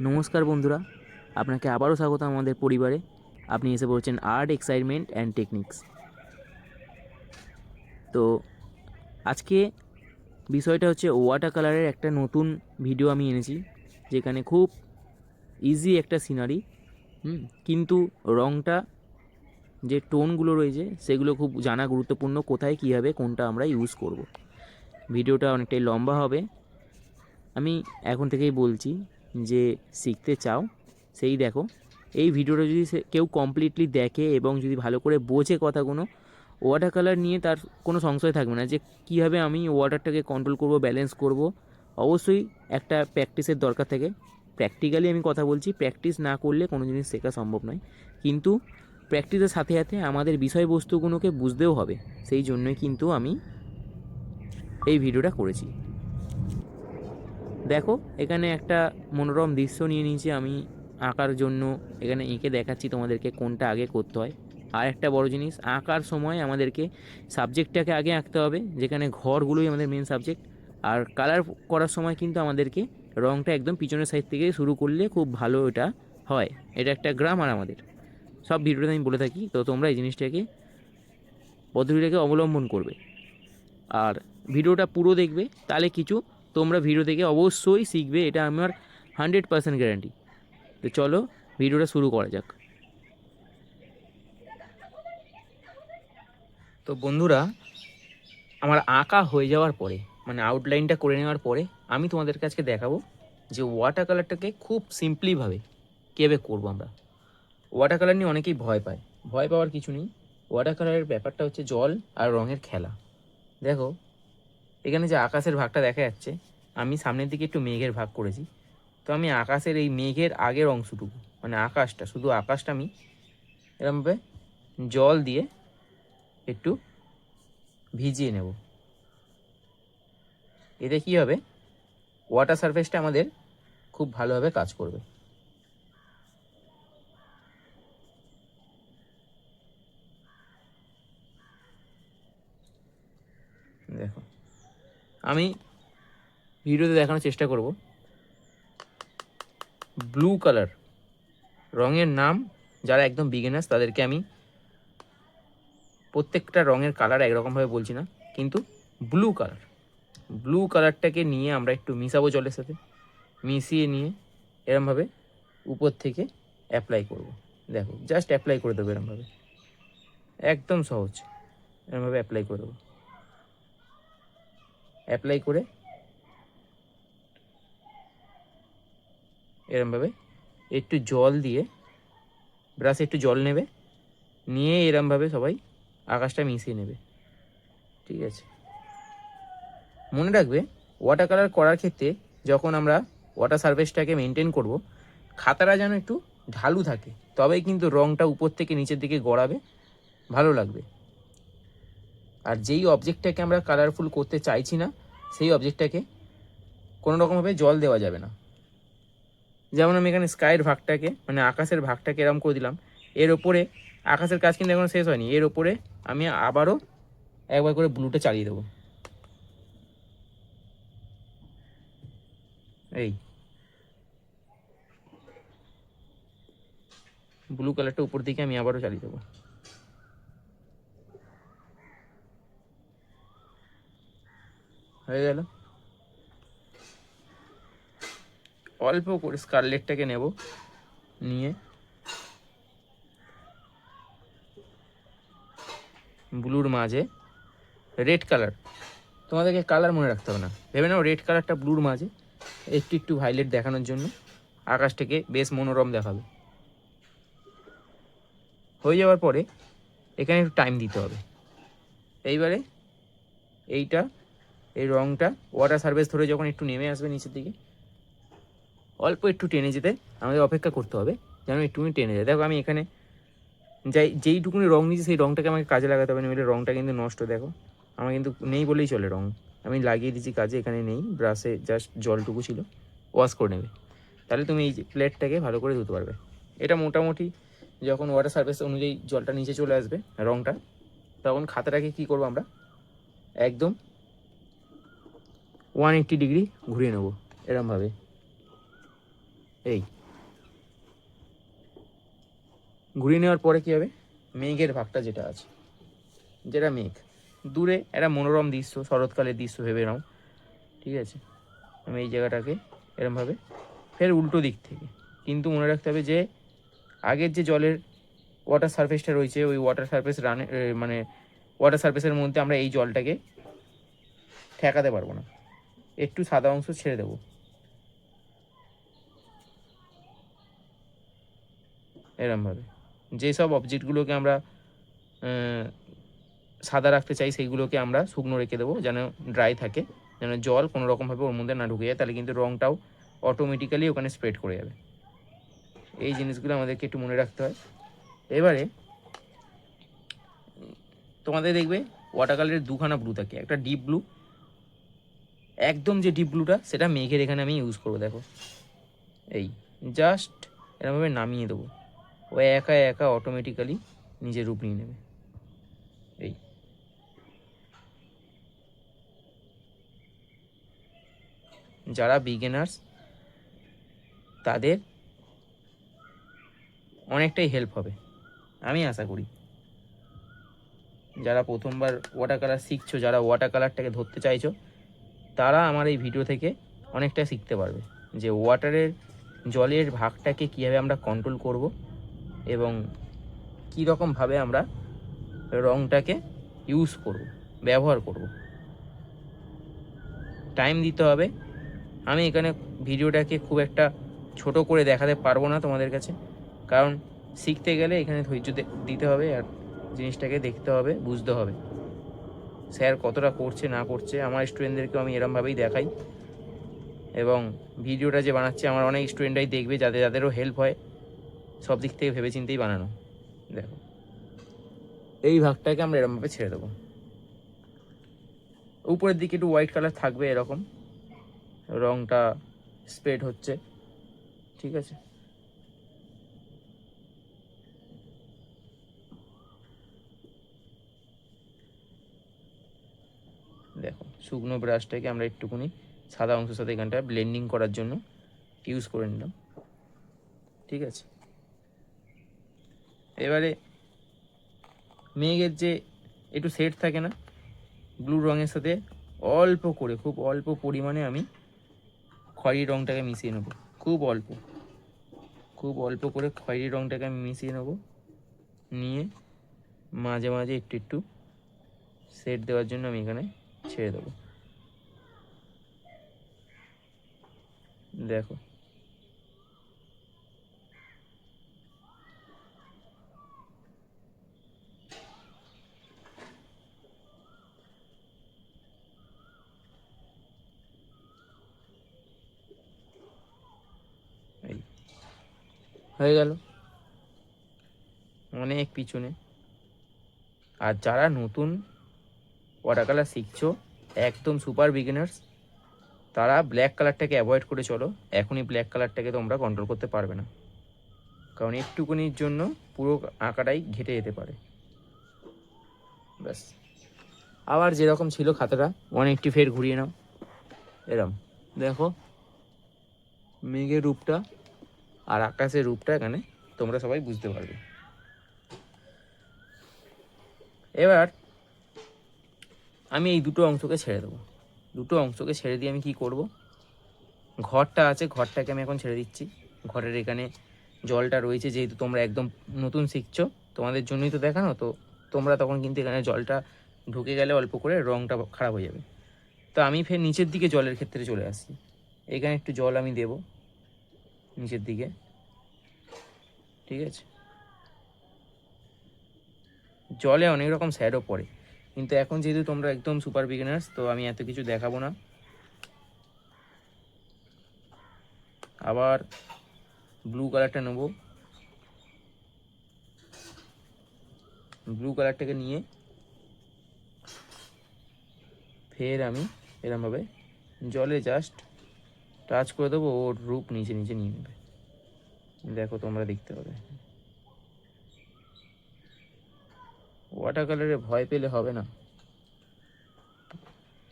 নমস্কার বন্ধুরা, আপনাকে আবারও স্বাগত আমাদের পরিবারে। আপনি এসে পড়ছেন আর্ট এক্সাইটমেন্ট অ্যান্ড টেকনিক্স। তো আজকে বিষয়টা হচ্ছে ওয়াটার কালারের একটা নতুন ভিডিও আমি এনেছি, যেখানে খুব ইজি একটা সিনারি, কিন্তু রঙটা যে টোনগুলো রয়েছে সেগুলো খুব জানা গুরুত্বপূর্ণ, কোথায় কীভাবে কোনটা আমরা ইউজ করব। ভিডিওটা অনেকটাই লম্বা হবে। আমি এখন থেকেই বলছি, যে শিখতে চাও সেই দেখো। এই ভিডিওটা যদি কেউ কমপ্লিটলি দেখে এবং যদি ভালো করে বোঝে কথাগুলো, ওয়াটার কালার নিয়ে তার কোনো সংশয় থাকবে না যে কীভাবে আমি ওয়াটারটাকে কন্ট্রোল করব, ব্যালেন্স করব। অবশ্যই একটা প্র্যাকটিসের দরকার থাকে। প্র্যাকটিক্যালি আমি কথা বলছি, প্র্যাকটিস না করলে কোনো জিনিস শেখা সম্ভব নয়। কিন্তু প্র্যাকটিসের সাথে সাথে আমাদের বিষয়বস্তুগুলোকে বুঝতেও হবে। সেই জন্যই কিন্তু আমি এই ভিডিওটা করেছি। দেখো, এখানে একটা মনোরম দৃশ্য নিয়ে নিয়েছি আমি আঁকার জন্য। এখানে এঁকে দেখাচ্ছি তোমাদেরকে কোনটা আগে করতে হয়। আর একটা বড় জিনিস, আঁকার সময় আমাদেরকে সাবজেক্টটাকে আগে আঁকতে হবে, যেখানে ঘরগুলোই আমাদের মেন সাবজেক্ট। আর কালার করার সময় কিন্তু আমাদেরকে রঙটা একদম পিছনের সাইড থেকে শুরু করলে খুব ভালো এটা হয়। এটা একটা গ্রামার আমাদের, সব ভিডিওতে আমি বলে থাকি। তো তোমরা এই জিনিসটাকে, পদ্ধতিটাকে অবলম্বন করবে আর ভিডিওটা পুরো দেখবে, তাহলে কিছু তোমরা ভিডিও থেকে অবশ্যই শিখবে, এটা আমার 100% গ্যারান্টি। তো চলো ভিডিওটা শুরু করা যাক। তো বন্ধুরা, আমার আঁকা হয়ে যাওয়ার পরে, মানে আউটলাইনটা করে নেওয়ার পরে, আমি তোমাদের কাছে দেখাবো যে ওয়াটার কালারটাকে খুব সিম্পলিভাবে কীভাবে করবো আমরা। ওয়াটার কালার নিয়ে অনেকেই ভয় পায়। ভয় পাওয়ার কিছু নেই। ওয়াটার কালারের ব্যাপারটা হচ্ছে জল আর রঙের খেলা। দেখো, এখানে যে আকাশের ভাগটা দেখা যাচ্ছে, আমি সামনের দিকে একটু মেঘের ভাগ করেছি। তো আমি আকাশের এই মেঘের আগের অংশটুকু, মানে আকাশটা, শুধু আকাশটা আমি এরমভাবে জল দিয়ে একটু ভিজিয়ে নেব। এতে কী হবে, ওয়াটার সারফেসটা আমাদের খুব ভালোভাবে কাজ করবে। দেখো, আমি ভিডিওতে দেখানোর চেষ্টা করব। ব্লু কালার রঙের নাম, যারা একদম বিগিনার্স তাদেরকে আমি প্রত্যেকটা রঙের কালার একরকমভাবে বলছি না, কিন্তু ব্লু কালারটাকে নিয়ে আমরা একটু মিশাবো জলের সাথে। মিশিয়ে নিয়ে এরমভাবে উপর থেকে অ্যাপ্লাই করব। দেখো, জাস্ট অ্যাপ্লাই করে দেবো এরমভাবে, একদম সহজ। এরমভাবে অ্যাপ্লাই করে দেবো। অ্যাপ্লাই করে এরমভাবে একটু জল দিয়ে, ব্রাশে একটু জল নেবে, নিয়ে এরমভাবে সবাই আকাশটা মিশিয়ে নেবে। ঠিক আছে? মনে রাখবে, ওয়াটার কালার করার ক্ষেত্রে যখন আমরা ওয়াটার সারফেসটাকে মেনটেন করব, খাতাটা যেন একটু ঢালু থাকে, তবেই কিন্তু রঙটা উপর থেকে নিচের দিকে গড়াবে, ভালো লাগবে। আর যেই অবজেক্টটাকে আমরা কালারফুল করতে চাইছি না, সেই অবজেক্টটাকে কোনো রকমভাবে জল দেওয়া যাবে না। যেমন আমি এখানে স্কাইয়ের ভাগটাকে, মানে আকাশের ভাগটাকে এরম করে দিলাম। এর ওপরে আকাশের কাজ কিন্তু এখনো শেষ হয়নি, এর ওপরে আমি আবারও একবার করে ব্লুটা চালিয়ে দেবো। এই ব্লু কালারটা উপর দিকে আমি আবারও চালিয়ে দেবো। হয়ে গেল। অল্প করে স্কারলেটটাকে নেব, নিয়ে ব্লুর মাঝে রেড কালার, তোমাদেরকে কালার মনে রাখতে হবে না, ভেবে নাও রেড কালারটা ব্লুর মাঝে একটু একটু ভাইলেট দেখানোর জন্য আকাশটাকে বেশ মনোরম দেখাবে। হয়ে যাওয়ার পরে এখানে একটু টাইম দিতে হবে। এইবারে এই রঙটা ওয়াটার সারফেস ধরে যখন একটু নেমে আসবে নিচের দিকে, অল্প একটু টেনে যেতে আমাদের অপেক্ষা করতে হবে, যেন একটুখানি টেনে যায়। দেখো, আমি এখানে যেইটুকুনি রঙ নিয়েছি সেই রঙটাকে আমাকে কাজে লাগাতে হবে, নইলে রঙটা কিন্তু নষ্ট। দেখো, আমার কিন্তু নেই বলেই চলে রঙ, আমি লাগিয়ে দিয়েছি কাজে, এখানে নেই, ব্রাশে জাস্ট জলটুকু ছিল, ওয়াশ করে নেবে। তাহলে তুমি এই প্লেটটাকে ভালো করে ধুতে পারবে। এটা মোটামুটি যখন ওয়াটার সারফেস অনুযায়ী জলটা নিচে চলে আসবে রঙটা, তখন খাতাটাকে কী করবো, আমরা একদম 180 ডিগ্রি ঘুরিয়ে নেবো এরমভাবে। এই ঘুরিয়ে নেওয়ার পরে কী হবে, মেঘের ভাগটা যেটা আছে, যেটা মেঘ দূরে একটা মনোরম দৃশ্য, শরৎকালের দৃশ্য ভেবে নাও, ঠিক আছে। আমি এই জায়গাটাকে এরমভাবে ফের উল্টো দিক থেকে, কিন্তু মনে রাখতে হবে যে আগের যে জলের ওয়াটার সারফেসটা রয়েছে, ওই ওয়াটার সারফেস মানে ওয়াটার সারফেসের মধ্যে আমরা এই জলটাকে ঠেকাতে পারবো না, একটু সাদা অংশ ছেড়ে দেবো এরমভাবে। যেসব অবজেক্টগুলোকে আমরা সাদা রাখতে চাই সেইগুলোকে আমরা শুকনো রেখে দেবো, যেন ড্রাই থাকে, যেন জল কোনো রকমভাবে ওর মধ্যে না ঢুকে যায়, তাহলে কিন্তু রঙটাও অটোমেটিক্যালি ওখানে স্প্রেড করে যাবে। এই জিনিসগুলো আমাদেরকে একটু মনে রাখতে হয়। এবারে তোমাদের দেখবে ওয়াটার কালারের দুখানা ব্লু থাকে, একটা ডিপ ব্লু, একদম যে ডিপ ব্লুটা সেটা মেঘের এখানে আমি ইউজ করবো। দেখো এই জাস্ট এরকমভাবে নামিয়ে দেবো, ও একা একা অটোমেটিক্যালি নিজের রূপ নিয়ে নেবে। এই যারা বিগিনার্স তাদের অনেকটাই হেল্প হবে আমি আশা করি। যারা প্রথমবার ওয়াটার কালার শিখছো, যারা ওয়াটার কালারটাকে ধরতে চাইছো, তারা আমার এই ভিডিও থেকে অনেকটা শিখতে পারবে যে ওয়াটারের জলের ভাগটাকে কীভাবে আমরা কন্ট্রোল করব এবং কী রকমভাবে আমরা রঙটাকে ইউজ করব, ব্যবহার করব। টাইম দিতে হবে। আমি এখানে ভিডিওটাকে খুব একটা ছোট করে দেখাতে পারবো না তোমাদের কাছে, কারণ শিখতে গেলে এখানে ধৈর্য দিতে হবে আর জিনিসটাকে দেখতে হবে, বুঝতে হবে স্যার কতটা করছে না করছে। আমার স্টুডেন্টদেরকেও আমি এরমভাবেই দেখাই, এবং ভিডিওটা যে বানাচ্ছে আমার অনেক স্টুডেন্টরাই দেখবে, যাদেরও হেল্প হয়, সব দিক থেকে ভেবেচিন্তেই বানানো। দেখো এই ভাগটাকে আমরা এরমভাবে ছেড়ে দেবো, উপরের দিকে একটু হোয়াইট কালার থাকবে, এরকম রঙটা স্প্রেড হচ্ছে, ঠিক আছে। দেখো শুকনো ব্রাশটাকে আমরা একটুখানি সাদা অংশের সাথে এখানটা ব্লেন্ডিং করার জন্য ইউজ করে নিলাম, ঠিক আছে। এবারে মেঘের যে একটু সেট থাকে না ব্লু রঙের সাথে, অল্প করে, খুব অল্প পরিমাণে আমি খয়েরি রঙটাকে মিশিয়ে নেবো, খুব অল্প করে খয়েরি রঙটাকে আমি মিশিয়ে নেবো, নিয়ে মাঝে মাঝে একটু একটু সেট দেওয়ার জন্য আমি এখানে ছেড়ে দেবো। দেখো এই হয়ে গেল অনেক পিছনে। আর যারা নতুন ওয়াটার কালার শিখছো, একদম সুপার বিগিনার্স, তারা ব্ল্যাক কালারটাকে অ্যাভয়েড করে চলো। এখনই ব্ল্যাক কালারটাকে তোমরা কন্ট্রোল করতে পারবে না, কারণ একটুকুনির জন্য পুরো আঁকাটাই ঘেটে যেতে পারে। ব্যাস আবার যেরকম ছিল খাতাটা অনেকটি ফের ঘুরিয়ে নাও, এরম দেখো মেঘের রূপটা আর আকাশের রূপটা এখানে তোমরা সবাই বুঝতে পারবে। এবার আমি এই দুটো অংশকে ছেড়ে দেবো, দুটো অংশকে ছেড়ে দিয়ে আমি কি করব, ঘরটা আছে ঘরটাকে আমি এখন ছেড়ে দিচ্ছি। ঘরের এখানে জলটা রয়েছে, যেহেতু তোমরা একদম নতুন শিখছো, তোমাদের জন্যই তো দেখানো, তো তোমরা তখন কিন্তু এখানে জলটা ঢুকে গেলে অল্প করে রঙটা খারাপ হয়ে যাবে। তো আমি ফের নিচের দিকে জলের ক্ষেত্রে চলে আসছি, এখানে একটু জল আমি দেব নিচের দিকে, ঠিক আছে। জলে অনেক রকম শ্যাডো পড়ে, কিন্তু এখন যেহেতু তোমরা একদম সুপার বিগিনার্স, তো আমি এত কিছু দেখাবো না। আবার ব্লু কালারটা নেব, ব্লু কালারটাকে নিয়ে ফের আমি এরমভাবে জলে জাস্ট টাচ করে দেবো, ওর রূপ নিচে নিচে নিয়ে নেবে। দেখো তোমরা দেখতে পাবে। ওয়াটার কালারে ভয় পেলে হবে না,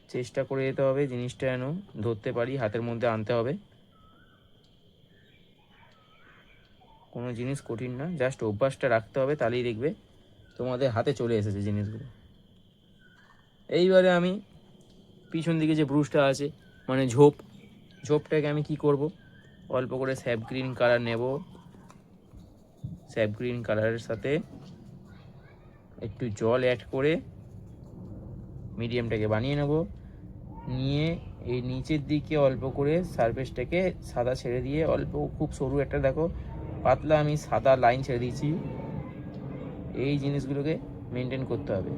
চেষ্টা করে যেতে হবে জিনিসটা যেন ধরতে পারি, হাতের মধ্যে আনতে হবে। কোনো জিনিস কঠিন না, জাস্ট অভ্যাসটা রাখতে হবে, তাহলেই দেখবে তোমাদের হাতে চলে এসেছে জিনিসগুলো। এইবারে আমি পিছন দিকে যে ব্রুশটা আছে মানে ঝোপটাকে আমি কি করব, অল্প করে স্যাপ গ্রিন কালার নেব, স্যাপ গ্রিন কালারের সাথে একটু জল অ্যাড করে মিডিয়ামটাকে বানিয়ে নেব। নিয়ে এই নিচের দিকে অল্প করে সারফেসটাকে সাদা ছেড়ে দিয়ে অল্প খুব সরু একটা দেখো পাতলা আমি সাদা লাইন ছেড়ে দিয়েছি। এই জিনিসগুলোকে মেনটেন করতে হবে,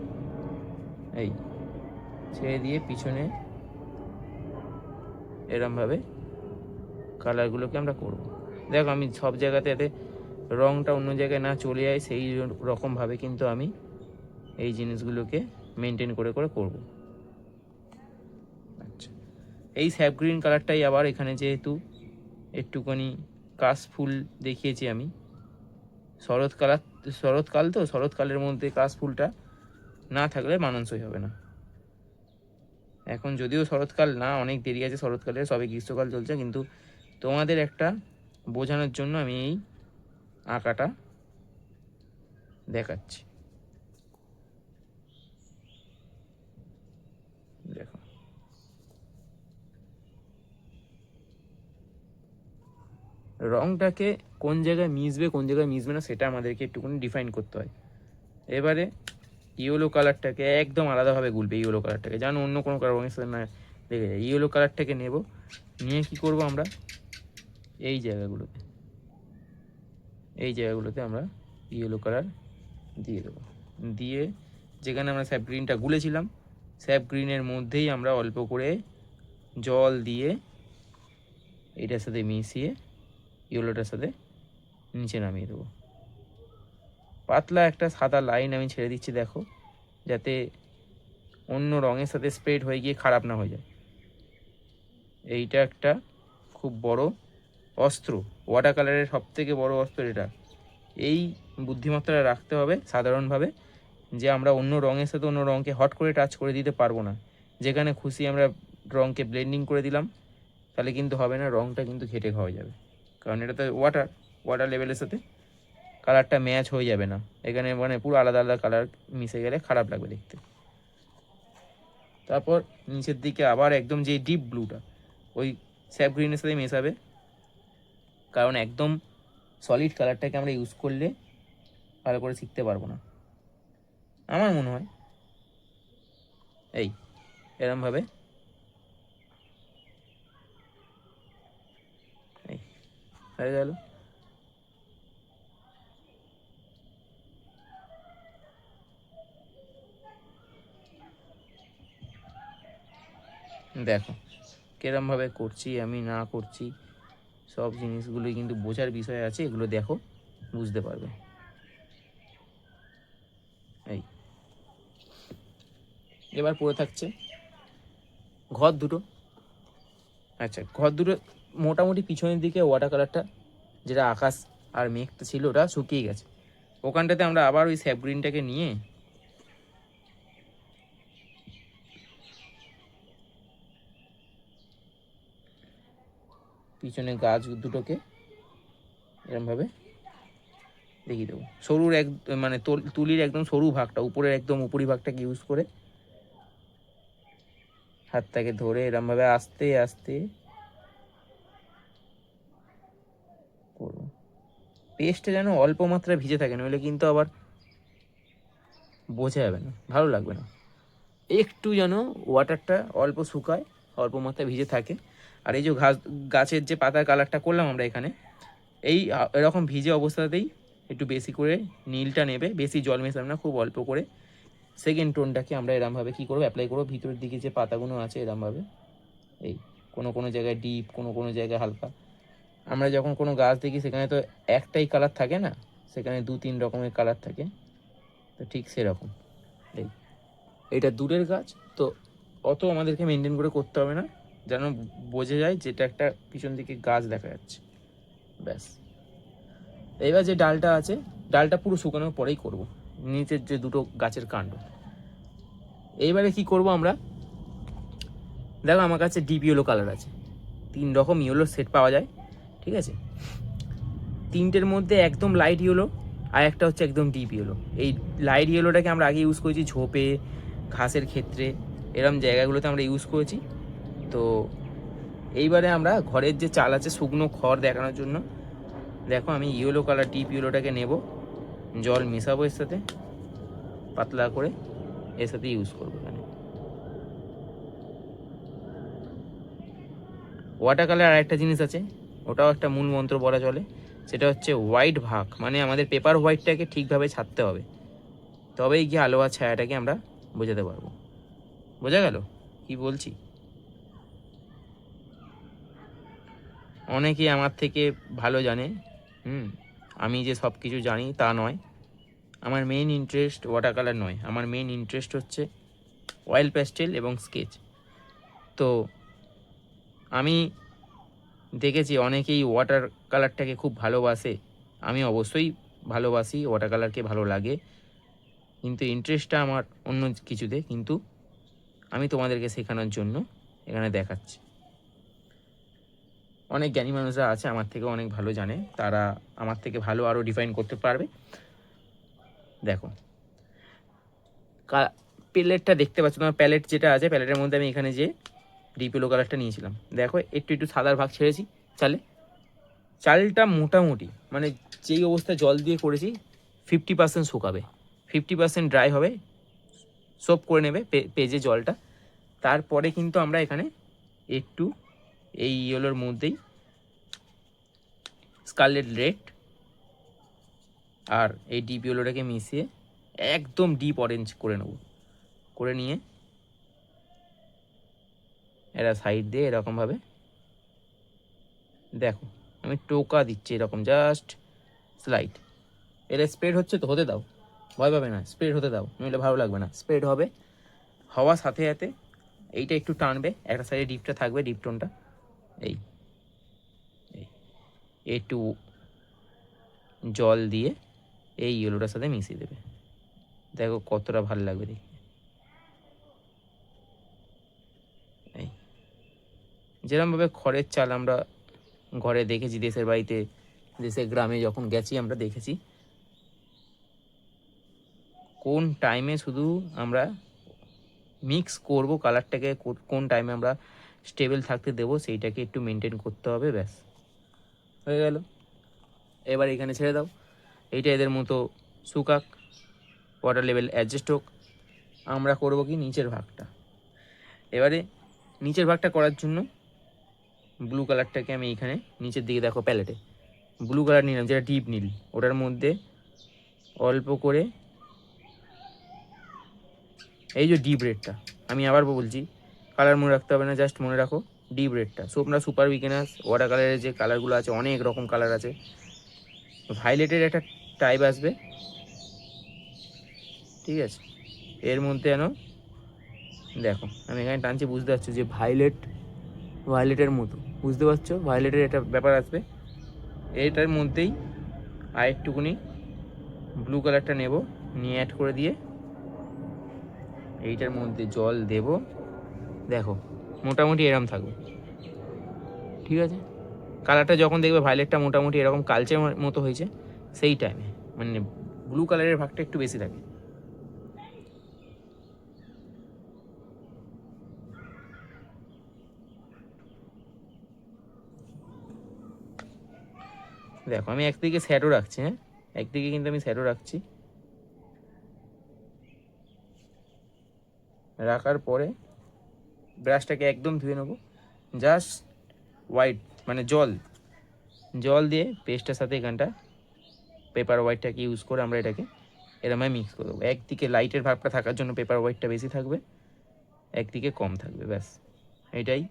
এই ছেড়ে দিয়ে পিছনে এরমভাবে কালারগুলোকে আমরা করব। দেখো আমি সব জায়গাতে এতে রঙটা অন্য জায়গায় না চলে যায় সেই রকমভাবে কিন্তু আমি এই জিনিসগুলোকে মেনটেন করে করে করব। আচ্ছা, এই স্যাপ গ্রিন কালারটাই আবার এখানে যেহেতু একটুখানি কাশফুল দেখিয়েছি আমি, শরৎকাল তো শরৎকালের মধ্যে কাশফুলটা না থাকলে মানানসই হবে না। এখন যদিও শরৎকাল না, অনেক দেরি আছে শরৎকালের, সবে গ্রীষ্মকাল চলছে, কিন্তু তোমাদের একটা বোঝানোর জন্য আমি এই আঁকাটা দেখাচ্ছি। দেখো রংটাকে কোন জায়গায় মিশবে কোন জায়গায় মিশবে না সেটা আমাদেরকে একটুখানি ডিফাইন করতে হয়। এবারে ইয়েলো কালারটাকে একদম আলাদাভাবে গুলবে, ইয়েলো কালারটাকে জানো অন্য কোনো রঙের সাথে না দেখে যায়। ইয়েলো কালারটাকে নেব, নিয়ে কি করব আমরা এই জায়গাগুলোতে আমরা ইয়েলো কালার দিয়ে দেবো। দিয়ে যেখানে আমরা স্যাপ গ্রিনটা গুলেছিলাম স্যাপ গ্রিনের মধ্যেই আমরা অল্প করে জল দিয়ে এটার সাথে মিশিয়ে ইয়েলোটার সাথে নিচে নামিয়ে দেবো। পাতলা একটা সাদা লাইন আমি ছেড়ে দিচ্ছি, দেখো যাতে অন্য রঙের সাথে স্প্রেড হয়ে গিয়ে খারাপ না হয়ে যায়। এইটা একটা খুব বড় অস্ত্র, ওয়াটার কালারের সবথেকে বড় অস্ত্র এটা। এই বুদ্ধিমত্তাটা রাখতে হবে সাধারণভাবে, যে আমরা অন্য রঙের সাথে অন্য রঙকে হট করে টাচ করে দিতে পারবো না। যেখানে খুশি আমরা রঙকে ব্লেন্ডিং করে দিলাম তাহলে কিন্তু হবে না, রঙটা কিন্তু ঘেটে খাওয়া যাবে, কারণ এটা তো ওয়াটার লেভেলের সাথে কালারটা ম্যাচ হয়ে যাবে না। এখানে মানে পুরো আলাদা আলাদা কালার মিশে গেলে খারাপ লাগবে দেখতে। তারপর নিচের দিকে আবার একদম যে ডিপ ব্লুটা ওই স্যাপ গ্রিনের সাথে মেশাবে, কারণ একদম সলিড কালারটাকে আমরা ইউজ করলে ভালো করে শিখতে পারবো না আমার মনে হয়। এই এরমভাবে এই হয়ে গেল। দেখো কিরমভাবে করছি আমি না করছি সব জিনিসগুলোই কিন্তু বোঝার বিষয় আছে, এগুলো দেখো বুঝতে পারবে। এই এবার পড়ে থাকছে ঘর দুটো। আচ্ছা, ঘর দুটো মোটামুটি পিছনের দিকে ওয়াটার কালারটা যেটা আকাশ আর মেঘটা ছিল ওটা শুকিয়ে গেছে। ওখানটাতে আমরা আবার ওই স্যাপ গ্রিনটাকে নিয়ে পিছনে গাছ দুটোকে এরমভাবে দেখিয়ে দেবো। সরুর মানে তুলির একদম সরু ভাগটা, উপরের একদম উপরি ভাগটাকে ইউজ করে হাতটাকে ধরে এরমভাবে আস্তে আস্তে করবো। পেস্টটা যেন অল্প মাত্রায় ভিজে থাকে, নইলে কিন্তু আবার বোঝা যাবে না, ভালো লাগবে না। একটু যেন ওয়াটারটা অল্প শুকায়, অল্প মাত্রায় ভিজে থাকে। আর এই যে গাছের যে পাতার কালারটা করলাম আমরা এখানে, এই এরকম ভিজে অবস্থাতেই একটু বেশি করে নীলটা নেবে, বেশি জল মেশাবে না, খুব অল্প করে সেকেন্ড টোনটাকে আমরা এরমভাবে কী করবো অ্যাপ্লাই করবো ভিতরের দিকে যে পাতাগুলো আছে এরমভাবে। এই কোনো জায়গায় ডিপ, কোনো জায়গায় হালকা। আমরা যখন কোনো গাছ দেখি সেখানে তো একটাই কালার থাকে না, সেখানে 2-3 রকমের কালার থাকে, তো ঠিক সেরকম। এইটা দূরের গাছ তো অত আমাদেরকে মেনটেন করে করতে হবে না, যেন বোঝা যায় যেটা একটা পিছন দিকে গাছ দেখা যাচ্ছে, ব্যাস। এবার যে ডালটা আছে, ডালটা পুরো শুকানোর পরেই করব, নিচের যে দুটো গাছের কাণ্ড। এইবারে কি করব আমরা, দেখো আমার কাছে ডিপ ইয়েলো কালার আছে, 3 রকম ইয়েলোর সেট পাওয়া যায়, ঠিক আছে। তিনটের মধ্যে একদম লাইট ইয়েলো আর একটা হচ্ছে একদম ডিপ ইয়েলো। এই লাইট ইয়েলোটাকে আমরা আগে ইউজ করেছি ঝোপে, ঘাসের ক্ষেত্রে, এরম জায়গাগুলোতে আমরা ইউজ করেছি। তো এইবারে আমরা ঘরের যে চাল আছে শুকনো খড় দেখানোর জন্য দেখো আমি ইয়েলো কালার ডিপ ইয়েলোটাকে নেব, জল মেশাবো এর সাথে পাতলা করে, এর সাথে ইউজ করবো এখানে। ওয়াটার কালার আর একটা জিনিস আছে, ওটাও একটা মূল মন্ত্র বলা চলে, সেটা হচ্ছে হোয়াইট ভাগ, মানে আমাদের পেপার হোয়াইটটাকে ঠিকভাবে ছাড়তে হবে, তবেই গিয়ে আলো আর ছায়াটাকে আমরা বোঝাতে পারবো। বোঝা গেল কি বলছি? অনেকেই আমার থেকে ভালো জানে, আমি যে সব কিছু জানি তা নয়। আমার মেইন ইন্টারেস্ট ওয়াটার কালার নয়, আমার মেইন ইন্টারেস্ট হচ্ছে অয়েল প্যাস্টেল এবং স্কেচ। তো আমি দেখেছি অনেকেই ওয়াটার কালারটাকে খুব ভালোবাসে, আমি অবশ্যই ভালোবাসি, ওয়াটার কালারকে ভালো লাগে, কিন্তু ইন্টারেস্টটা আমার অন্য কিছুতে। কিন্তু আমি তোমাদেরকে শেখানোর জন্য এখানে দেখাচ্ছি। অনেক জ্ঞানী মানুষরা আছে আমার থেকে অনেক ভালো জানে, তারা আমার থেকে ভালো আরও ডিফাইন করতে পারবে। দেখো প্যালেটটা দেখতে পাচ্ছ তোমার, প্যালেট যেটা আছে, প্যালেটের মধ্যে আমি এখানে যে ডিপ ইয়েলো কালারটা নিয়েছিলাম, দেখো একটু একটু সাদার ভাগ ছেড়েছি চালে। চালটা মোটামুটি মানে যেই অবস্থায় জল দিয়ে করেছি 50% শুকাবে, 50% ড্রাই হবে, সোপ করে নেবে পেজে জলটা। তারপরে কিন্তু আমরা এখানে একটু এই ইয়েলোর মধ্যেই স্কারলেট রেড আর এই ডিপ ইয়েলোটাকে মিশিয়ে একদম ডিপ অরেঞ্জ করে নেব, করে নিয়ে এরা সাইড দিয়ে এরকমভাবে দেখো আমি টোকা দিচ্ছি এরকম, জাস্ট স্লাইড। এটা স্প্রেড হচ্ছে তো, হতে দাও, ভয় পাবে না, স্প্রেড হতে দাও, নইলে ভালো লাগবে না। স্প্রেড হবে, হওয়ার সাথে সাথে এইটা একটু টানবে, একটা সাইডে ডিপটা থাকবে, ডিপ টোনটা এই একটু জল দিয়ে এই ইয়েলোটার সাথে মিশিয়ে দেবে, দেখো কতটা ভালো লাগবে দেখতে। এই যেরকমভাবে খড়ের চাল আমরা ঘরে দেখেছি, দেশের বাড়িতে, দেশের গ্রামে যখন গেছি আমরা দেখেছি কোন টাইমে শুধু আমরা মিক্স করব কালারটাকে, কোন টাইমে আমরা স্টেবল থাকতে দেবো, সেইটাকে একটু মেনটেন করতে হবে, ব্যাস হয়ে গেল। এবার এখানে ছেড়ে দাও, এইটা এদের মতো শুকাক, ওয়াটার লেভেল অ্যাডজাস্ট হোক। আমরা করব কি নিচের ভাগটা। এবারে নিচের ভাগটা করার জন্য ব্লু কালারটাকে আমি এইখানে নিচের দিকে দেখো প্যালেটে ব্লু কালার নিলাম, যেটা ডিপ নীল, ওটার মধ্যে অল্প করে এই যে ডিপ রেডটা, আমি আবার বলছি কালার মনে রাখতে হবে না, জাস্ট মনে রাখো ডিপ রেডটা। সো আপনারা সুপার বিগিনার্স ওয়াটার কালারের যে কালারগুলো আছে, অনেক রকম কালার আছে, ভাইলেটের একটা টাইপ আসবে, ঠিক আছে? এর মধ্যে যেন দেখো আমি এখানে টানছি, বুঝতে পারছো যে ভায়োলেটের মতো, বুঝতে পারছো ভায়োলেটের একটা ব্যাপার আসবে। এটার মধ্যেই আরেকটুকুনি ব্লু কালারটা নেব, নিয়ে অ্যাড করে দিয়ে এইটার মধ্যে জল দেব, দেখো মোটামুটি এরকম থাকবে, ঠিক আছে? কালারটা যখন দেখবে ভায়োলেটটা মোটামুটি এরকম কালচে মতো হয়েছে, সেই টাইমে মানে ব্লু কালারের ভাগটা একটু বেশি থাকে। দেখো আমি একদিকে শ্যাডো রাখছি, হ্যাঁ একদিকে কিন্তু আমি শ্যাডো রাখছি, রাখার পরে ব্রাশটাকে একদম ধুয়ে নেবো, জাস্ট হোয়াইট মানে জল দিয়ে পেস্টের সাথে এখানটা পেপার হোয়াইটটাকে ইউজ করে আমরা এটাকে এরমভাবে মিক্স করে দেবো। একদিকে লাইটের ভাবটা থাকার জন্য পেপার হোয়াইটটা বেশি থাকবে, একদিকে কম থাকবে, ব্যাস এইটাই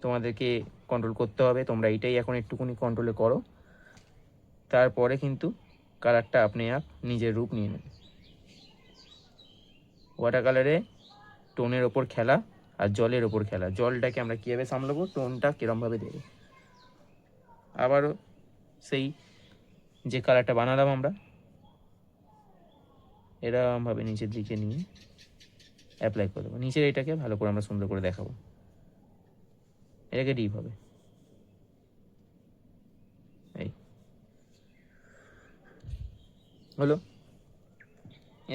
তোমাদেরকে কন্ট্রোল করতে হবে। তোমরা এইটাই এখন একটুখানি কন্ট্রোলে করো, তারপরে কিন্তু কালারটা আপনি আপ নিজের রূপ নিয়ে নেবে। ওয়াটার কালারে টোনের ওপর খেলা আর জলের ওপর খেলা, জলটাকে আমরা কীভাবে সামলাবো, টোনটা কীরমভাবে দেবো। আবারও সেই যে কালারটা বানালাম আমরা এরকমভাবে নিচের দিকে নিয়ে অ্যাপ্লাই করে দেবো, নিচের এটাকে ভালো করে আমরা সুন্দর করে দেখাবো, এটাকে ডিপ হবে এই হলো।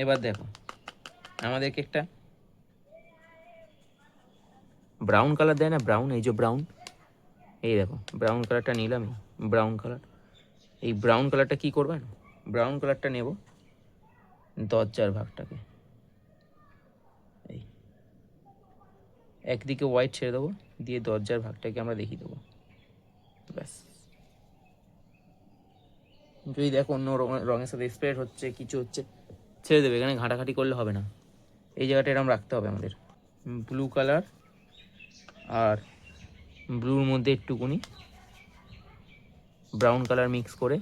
এবার দেখো আমাদেরকে একটা ব্রাউন কালার দেয় না, ব্রাউন, এই যে ব্রাউন, এই দেখো ব্রাউন কালারটা নিলাম, ব্রাউন কালার। এই ব্রাউন কালারটা কী করবে না, ব্রাউন কালারটা নেব দরজার ভাগটাকে, এই একদিকে হোয়াইট ছেড়ে দেবো, দিয়ে দরজার ভাগটাকে আমরা দেখিয়ে দেবো, ব্যাস। যদি দেখো অন্য রঙের সাথে স্প্রে হচ্ছে, কিছু হচ্ছে, ছেড়ে দেবে, এখানে ঘাঁটাঘাঁটি করলে হবে না। এই জায়গাটা এরকম রাখতে হবে আমাদের, ব্লু কালার আর ব্লুর মধ্যে একটুকুনি ব্রাউন কালার মিক্স করে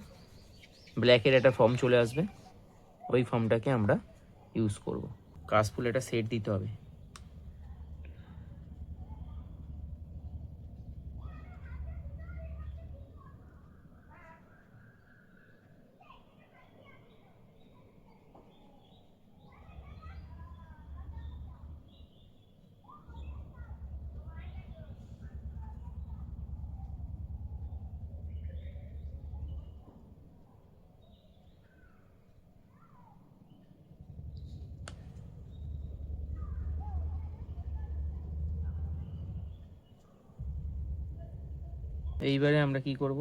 ব্ল্যাকের একটা ফর্ম চলে আসবে, ওই ফর্মটাকে আমরা ইউজ করব। কাশফুল একটা সেট দিতে হবে। এইবারে আমরা কি করব,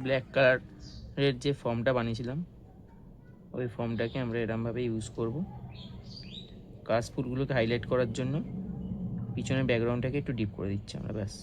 ব্ল্যাক কালারের যে ফর্মটা বানিয়েছিলাম ওই ফর্মটাকে আমরা এরমভাবে ইউজ করব কাশফুলগুলোকে হাইলাইট করার জন্য। পিছনের ব্যাকগ্রাউন্ডটাকে একটু ডিপ করে দিচ্ছি আমরা, ব্যাস।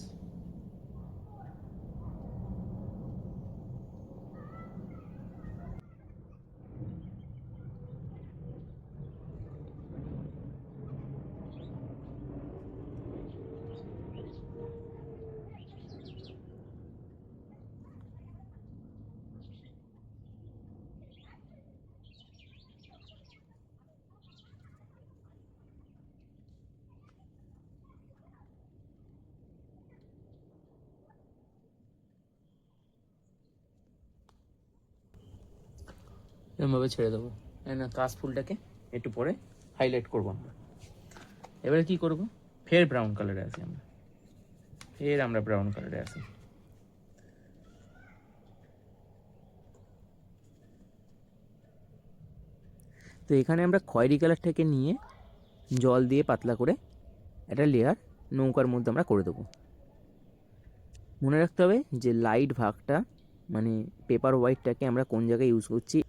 এরমভাবে ছেড়ে দেবো, না কাশফুলটাকে একটু পরে হাইলাইট করবো আমরা। এবারে কি করব, ফের ব্রাউন কালারে আসি আমরা, ফের আমরা ব্রাউন কালারে আসি। তো এখানে আমরা খয়েরি কালারটাকে নিয়ে জল দিয়ে পাতলা করে একটা লেয়ার নৌকার মধ্যে আমরা করে দেবো। মনে রাখতে হবে যে লাইট ভাগটা মানে পেপার হোয়াইটটাকে আমরা কোন জায়গায় ইউজ করছি।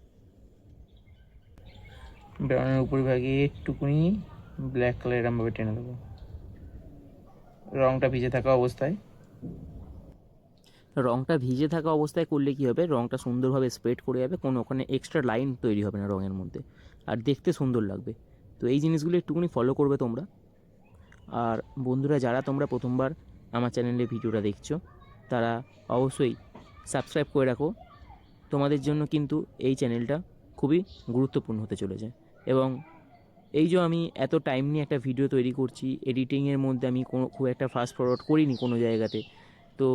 ব্রাউনের উপরিভাগে একটুকুনি ব্ল্যাক কালার এরমভাবে টেনে দেবো রঙটা ভিজে থাকা অবস্থায়। রঙটা ভিজে থাকা অবস্থায় করলে কী হবে, রঙটা সুন্দরভাবে স্প্রেড করে যাবে, কোনো ওখানে এক্সট্রা লাইন তৈরি হবে না রঙের মধ্যে, আর দেখতে সুন্দর লাগবে। তো এই জিনিসগুলো একটুকুনি ফলো করবে তোমরা। আর বন্ধুরা, যারা তোমরা প্রথমবার আমার চ্যানেলে ভিডিওটা দেখছো তারা অবশ্যই সাবস্ক্রাইব করে রাখো। তোমাদের জন্য কিন্তু এই চ্যানেলটা খুবই গুরুত্বপূর্ণ হতে চলেছে। এবং এই যে আমি এত টাইম নিয়ে একটা ভিডিও তৈরি করছি, এডিটিংয়ের মধ্যে আমি খুব একটা ফাস্ট ফরওয়ার্ড করিনি কোনো জায়গাতে। তো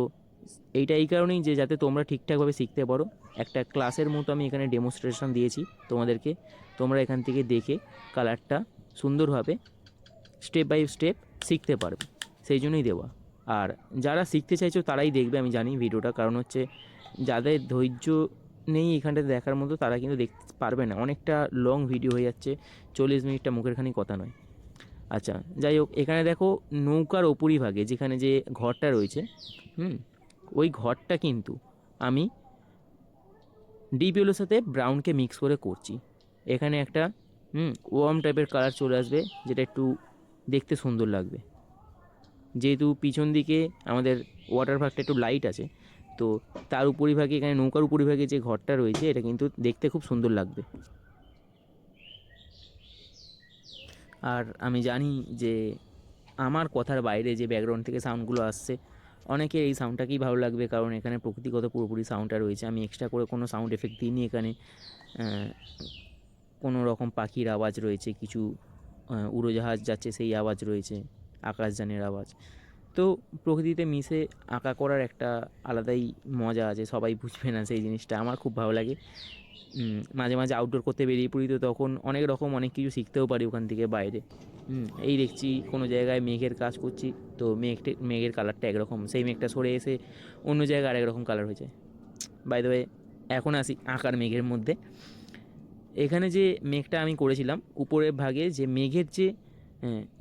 এইটা এই কারণেই যে যাতে তোমরা ঠিকঠাকভাবে শিখতে পারো, একটা ক্লাসের মতো আমি এখানে ডেমনস্ট্রেশন দিয়েছি তোমাদেরকে। তোমরা এখান থেকে দেখে কালারটা সুন্দরভাবে স্টেপ বাই স্টেপ শিখতে পারবে, সেই জন্যই দেওয়া। আর যারা শিখতে চাইছো তারাই দেখবে, আমি জানি ভিডিওটা, কারণ হচ্ছে যাদের ধৈর্য নেই এখানটাতে দেখার মতো তারা কিন্তু দেখতে পারবে না, অনেকটা লং ভিডিও হয়ে যাচ্ছে, 40 মিনিটটা মুখের খানি কথা নয়। আচ্ছা, যাই হোক, এখানে দেখো নৌকার ওপরিভাগে যেখানে যে ঘরটা রয়েছে, ওই ঘরটা কিন্তু আমি ডিপ ইয়েলোর সাথে ব্রাউনকে মিক্স করে করছি। এখানে একটা ওয়ার্ম টাইপের কালার চলে আসবে, যেটা একটু দেখতে সুন্দর লাগবে। যেহেতু পিছন দিকে আমাদের ওয়াটার পার্কটা একটু লাইট আছে, তো তার উপরিভাগে এখানে নৌকার উপরিভাগে যে ঘরটা রয়েছে এটা কিন্তু দেখতে খুব সুন্দর লাগবে। আর আমি জানি যে আমার কথার বাইরে যে ব্যাকগ্রাউন্ড থেকে সাউন্ডগুলো আসছে অনেকের এই সাউন্ডটাকেই ভালো লাগবে, কারণ এখানে প্রকৃতিগত পুরোপুরি সাউন্ডটা রয়েছে। আমি এক্সট্রা করে কোনো সাউন্ড এফেক্ট দিইনি এখানে। কোনো রকম পাখির আওয়াজ রয়েছে, কিছু উড়োজাহাজ যাচ্ছে সেই আওয়াজ রয়েছে, আকাশযানের আওয়াজ। তো প্রকৃতিতে মিশে আঁকা করার একটা আলাদাই মজা আছে, সবাই বুঝবে না সেই জিনিসটা, আমার খুব ভালো লাগে। মাঝে মাঝে আউটডোর করতে বেরিয়ে পড়ি, তো তখন অনেক রকম অনেক কিছু শিখতেও পারি ওখান থেকে বাইরে। এই দেখছি কোনো জায়গায় মেঘের কাজ করছি, তো মেঘের কালারটা একরকম, সেই মেঘটা সরে এসে অন্য জায়গায় আরেক রকম কালার হয়ে যায়। বাই দ্য ওয়ে, এখন আসি আঁকার মেঘের মধ্যে। এখানে যে মেঘটা আমি করেছিলাম উপরের ভাগে, যে মেঘের যে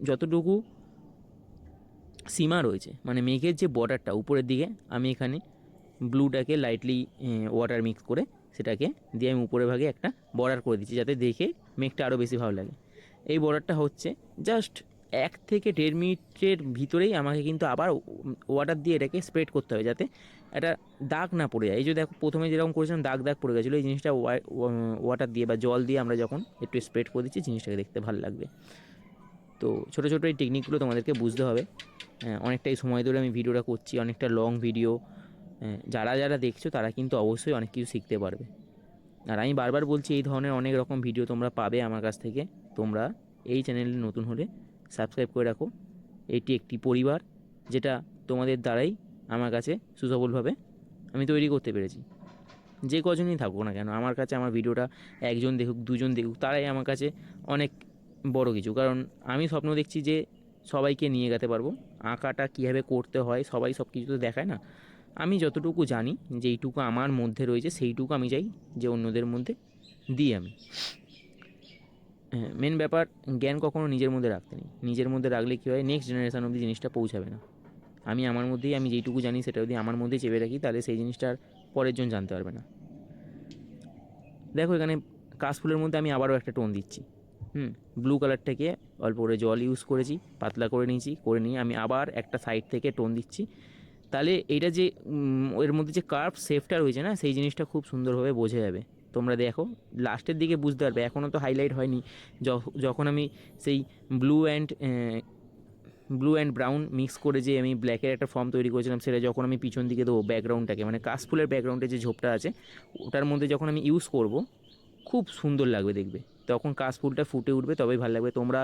যতটুকু সীমা রয়েছে, মানে মেঘের যে বর্ডারটা উপরের দিকে, আমি এখানে ব্লুটাকে লাইটলি ওয়াটার মিক্স করে সেটাকে দিয়ে আমি উপরের ভাগে একটা বর্ডার করে দিচ্ছি, যাতে দেখে মেঘটা আরও বেশি ভালো লাগে। এই বর্ডারটা হচ্ছে জাস্ট 1 থেকে 1.5 মিনিটের ভিতরেই আমাকে কিন্তু আবার ওয়াটার দিয়ে এটাকে স্প্রেড করতে হবে, যাতে একটা দাগ না পড়ে যায়। এই যে দেখো প্রথমে যেরকম করেছিলাম দাগ দাগ পড়ে গেছিলো, এই জিনিসটা ওয়াটার দিয়ে বা জল দিয়ে আমরা যখন একটু স্প্রেড করে দিচ্ছি, জিনিসটাকে দেখতে ভালো লাগবে। তো ছোটো ছোটো এই টেকনিকগুলো তোমাদেরকে বুঝতে হবে। অনেকটাই সময় ধরে আমি ভিডিওটা করছি, অনেকটা লং ভিডিও। যারা যারা দেখছো তারা কিন্তু অবশ্যই অনেক কিছু শিখতে পারবে। আর আমি বারবার বলছি, এই ধরনের অনেক রকম ভিডিও তোমরা পাবে আমার কাছ থেকে। তোমরা এই চ্যানেলে নতুন হলে সাবস্ক্রাইব করে রাখো। এটি একটি পরিবার, যেটা তোমাদের দ্বারাই আমার কাছে সুসফলভাবে আমি তৈরি করতে পেরেছি। যে কজনই থাকুক না কেন আমার কাছে, আমার ভিডিওটা একজন দেখুক, দুজন দেখুক, তারাই আমার কাছে অনেক বড় কিছু। কারণ আমি স্বপ্ন দেখছি যে সবাইকে নিয়ে যেতে পারবো। আঁকাটা কীভাবে করতে হয় সবাই সব কিছু তো দেখায় না, আমি যতটুকু জানি, যেইটুকু আমার মধ্যে রয়েছে সেইটুকু আমি চাই যে অন্যদের মধ্যে দিই আমি। মেন ব্যাপার, জ্ঞান কখনো নিজের মধ্যে রাখতে নেই। নিজের মধ্যে রাখলে কী হয়, নেক্সট জেনারেশান অবধি জিনিসটা পৌঁছাবে না। আমি আমার মধ্যেই, আমি যেইটুকু জানি সেটা যদি আমার মধ্যেই চেপে রাখি, তাহলে সেই জিনিসটার পরের জন জানতে পারবে না। দেখো এখানে কাশফুলের মধ্যে আমি আবারও একটা টোন দিচ্ছি। ব্লু কালারটাকে অল্প করে জল ইউজ করেছি, পাতলা করে নিয়েছি, করে নিয়ে আমি আবার একটা সাইড থেকে টোন দিচ্ছি। তাহলে এইটা যে এর মধ্যে যে কার্ভ শেপটা রয়েছে না, সেই জিনিসটা খুব সুন্দরভাবে বোঝা যাবে। তোমরা দেখো লাস্টের দিকে বুঝতে পারবে, এখনও তো হাইলাইট হয়নি। যখন আমি সেই ব্লু অ্যান্ড ব্রাউন মিক্স করে যে আমি ব্ল্যাকের একটা ফর্ম তৈরি করেছিলাম, সেটা যখন আমি পিছন দিকে দেবো ব্যাকগ্রাউন্ডটাকে, মানে কাশফুলের ব্যাকগ্রাউন্ডে যে ঝোপটা আছে ওটার মধ্যে যখন আমি ইউজ করব, খুব সুন্দর লাগবে দেখবে। তখন কাশফুলটা ফুটে উঠবে, তবেই ভালো লাগবে। তোমরা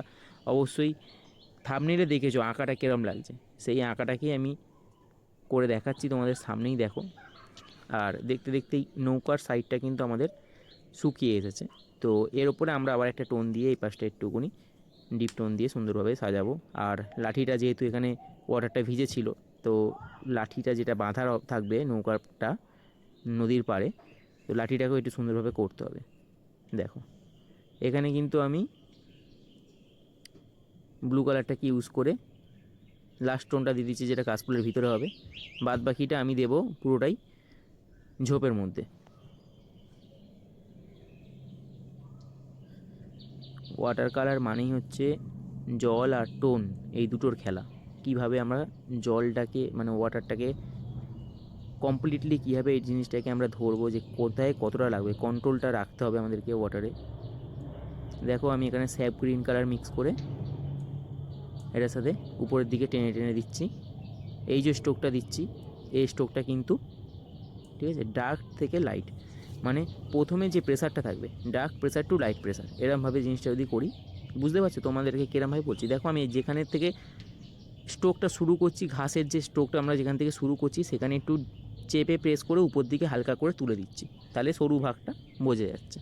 অবশ্যই থাম্বনেইলে দেখেছো আঁকাটা কীরকম লাগছে, সেই আঁকাটাকেই আমি করে দেখাচ্ছি তোমাদের সামনেই, দেখো। আর দেখতে দেখতেই নৌকার সাইডটা কিন্তু আমাদের শুকিয়ে এসেছে। তো এর ওপরে আমরা আবার একটা টোন দিয়ে এই পাশটা একটুকুনি ডিপ টোন দিয়ে সুন্দরভাবে সাজাবো। আর লাঠিটা যেহেতু এখানে ওয়াটারটা ভিজে ছিল, তো লাঠিটা যেটা বাঁধা থাকবে নৌকাটা নদীর পাড়ে, তো লাঠিটাকেও একটু সুন্দরভাবে করতে হবে। দেখো এখানে কিন্তু আমি ব্লু কালারটাকে ইউজ করে লাস্ট টোনটা দিয়ে দিচ্ছি, যেটা কাশফুলের ভিতরে হবে। বাদ বাকিটা আমি দেবো পুরোটাই ঝোপের মধ্যে। ওয়াটার কালার মানেই হচ্ছে জল আর টোন, এই দুটোর খেলা। কিভাবে আমরা জলটাকে, মানে ওয়াটারটাকে কমপ্লিটলি কীভাবে এই জিনিসটাকে আমরা ধরবো, যে কোথায় কতটা লাগবে, কন্ট্রোলটা রাখতে হবে আমাদেরকে ওয়াটারে। দেখো আমি এখানে স্যাপ গ্রিন কালার মিক্স করে এটার সাথে উপরের দিকে টেনে টেনে দিচ্ছি। এই যে স্ট্রোকটা দিচ্ছি, এই স্ট্রোকটা কিন্তু ঠিক আছে ডার্ক থেকে লাইট, মানে প্রথমে যে প্রেসারটা থাকবে dark pressure to light pressure, এরমভাবে জিনিসটা যদি করি, বুঝতে পারছো তোমাদেরকে কিরমভাবে বলছি। দেখো আমি যেখানের থেকে স্ট্রোকটা শুরু করছি, ঘাসের যে স্ট্রোকটা আমরা যেখান থেকে শুরু করছি, সেখানে একটু চেপে প্রেস করে উপর দিকে হালকা করে তুলে দিচ্ছি, তাহলে সরু ভাগটা বোঝা যাচ্ছে।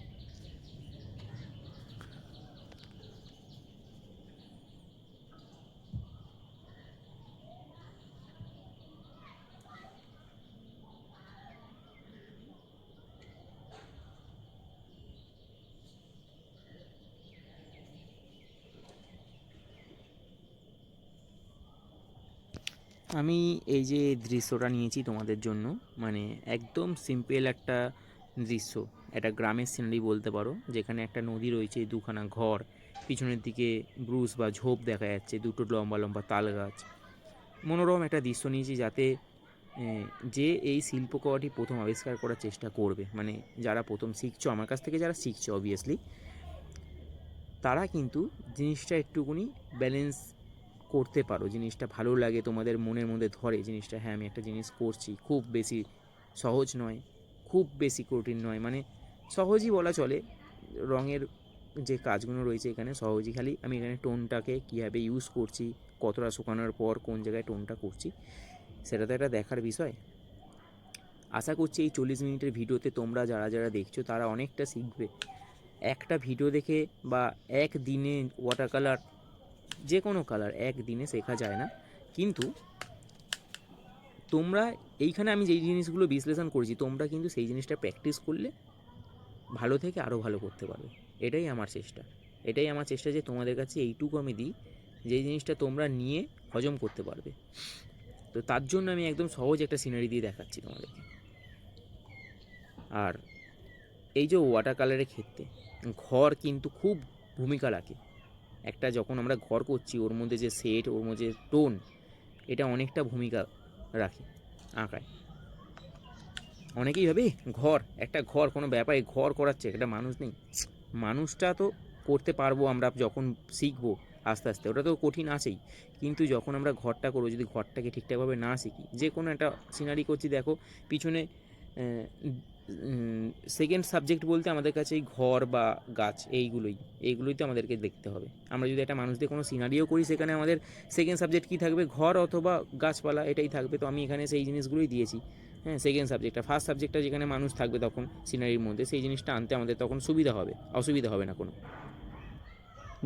আমি এই যে দৃশ্যটা নিয়েছি তোমাদের জন্য, মানে একদম সিম্পল একটা দৃশ্য, একটা গ্রামের সিনারি বলতে পারো, যেখানে একটা নদী রয়েছে, দুখানা ঘর, পিছনের দিকে ব্রুশ বা ঝোপ দেখা যাচ্ছে, দুটো লম্বা লম্বা তাল গাছ। মনোরম একটা দৃশ্য নিয়েছি, যাতে যে এই শিল্পকলাটি প্রথম আবিষ্কার করার চেষ্টা করবে, মানে যারা প্রথম শিখছো আমার কাছ থেকে, যারা শিখছো অবভিয়াসলি, তারা কিন্তু জিনিসটা একটুকুনি ব্যালেন্স করতে পারো, জিনিসটা ভালো লাগে, তোমাদের মনের মধ্যে ধরে জিনিসটা, হ্যাঁ আমি একটা জিনিস করছি। খুব বেশি সহজ নয়, খুব বেশি কঠিন নয়, মানে সহজই বলা চলে। রঙের যে কাজগুলো রয়েছে এখানে সহজেই, খালি আমি এখানে টোনটাকে কীভাবে ইউজ করছি, কতটা শুকানোর পর কোন জায়গায় টোনটা করছি, সেটা তো একটা দেখার বিষয়। আশা করছি এই 40 মিনিটের ভিডিওতে তোমরা যারা যারা দেখছো তারা অনেকটা শিখবে। একটা ভিডিও দেখে বা একদিনে ওয়াটার কালার, যে কোনো কালার একদিনে শেখা যায় না, কিন্তু তোমরা এইখানে আমি যেই জিনিসগুলো বিশ্লেষণ করেছি তোমরা কিন্তু সেই জিনিসটা প্র্যাকটিস করলে ভালো থেকে আরও ভালো করতে পারবে। এটাই আমার চেষ্টা, যে তোমাদের কাছে এইটুকু আমি দিই যেই জিনিসটা তোমরা নিয়ে হজম করতে পারবে। তো তার জন্য আমি একদম সহজ একটা সিনারি দিয়ে দেখাচ্ছি তোমাদেরকে। আর এই যে ওয়াটার কালারের ক্ষেত্রে ঘর কিন্তু খুব ভূমিকা রাখে। একটা যখন আমরা ঘর করছি ওর মধ্যে যে সেট, ওর মধ্যে যে টোন, এটা অনেকটা ভূমিকা রাখে আঁকায়। অনেকেই ভাবে একটা ঘর কোনো ব্যাপারে ঘর করাচ্ছে, একটা মানুষ নেই। মানুষটা তো করতে পারবো আমরা যখন শিখবো আস্তে আস্তে, ওটা তো কঠিন আছেই, কিন্তু যখন আমরা ঘরটা করবো যদি ঘরটাকে ঠিকঠাকভাবে না শিখি, যে কোনো একটা সিনারি করছি দেখো পিছনে সেকেন্ড সাবজেক্ট বলতে আমাদের কাছে এই ঘর বা গাছ এইগুলোই তো আমাদেরকে দেখতে হবে। আমরা যদি একটা মানুষ দিয়ে কোনো সিনারিও করি সেখানে আমাদের সেকেন্ড সাবজেক্ট কী থাকবে, ঘর অথবা গাছপালা, এটাই থাকবে। তো আমি এখানে সেই জিনিসগুলোই দিয়েছি। হ্যাঁ, সেকেন্ড সাবজেক্টটা, ফার্স্ট সাবজেক্টটা যেখানে মানুষ থাকবে তখন সিনারির মধ্যে, সেই জিনিসটা আনতে আমাদের তখন সুবিধা হবে, অসুবিধা হবে না কোনো।